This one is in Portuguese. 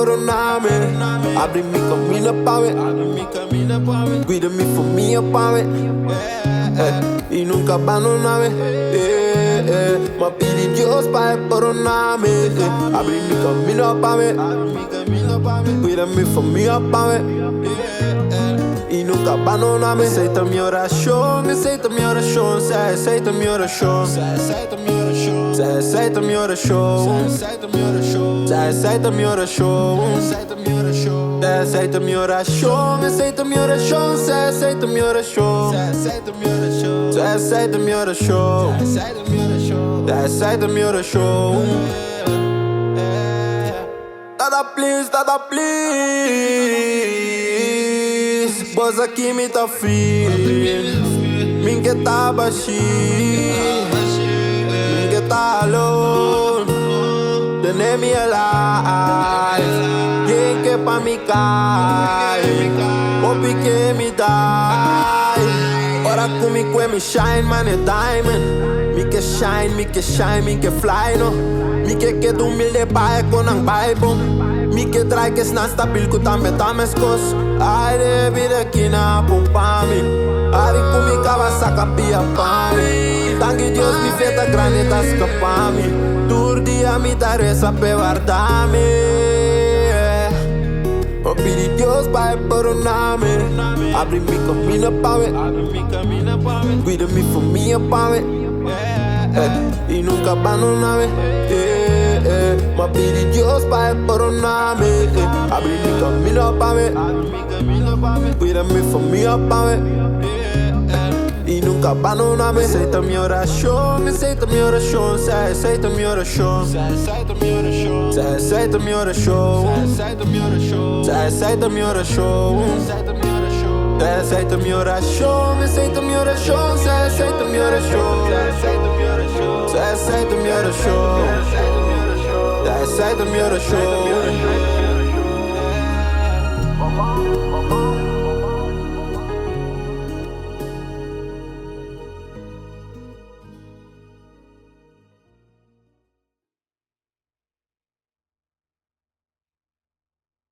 perdonarme. Abri mi camino pa' ver, cuida mi familia pa' ver, y nunca abandonarme. Me pide Dios para perdonarme. Abri mi camino pa' ver, cuida mi familia pa' ver, y nunca abandonarme. Aceita mi oración, aceita mi oración, se aceita mi oración, se aceita mi oración, se aceita mi oración, se aceita mi oración, se aceita mi oración, se aceita mi oración, se aceita mi oración, aceita mi oración, se aceita mi oración, se aceita mi oración, se aceita mi oración, se aceita mi oración, se aceita mi oración. Dada please, boss aqui me tá free. Minha tá baixinho, minha tá alone. The name me alive. Quem que pra me cai, o pique me dá. Ora comigo é me shine, man, é diamond. Me que shine, me que shine, me que fly, no. Me que do humilde pai com ang Bible. Me que trai que sna stabil cu tambe tames cos. Ai de vida que na pompa me. Ari comigo vai sacar pia pa me. Tangue Deus me feta grande tá escapar me. Tur dia me dar essa pe guardar-me. Eu pedi Deus para perdonarme. Abre mi camino pa ver, cuida mi familia pa ver, y nunca abandonarme. Me pide Dios para perdonarme. Abre mi camino pa ver, cuida mi familia pa ver, y nunca abandonarme. Aceita mi oración, aceita mi oración, se aceita mi oración, se aceita mi oración, se aceita mi oración, se aceita mi oración, se aceita mi oración, se aceita mi oración, aceita mi oración, se aceita mi oración, se aceita mi oración, se aceita mi oración, se aceita mi oración.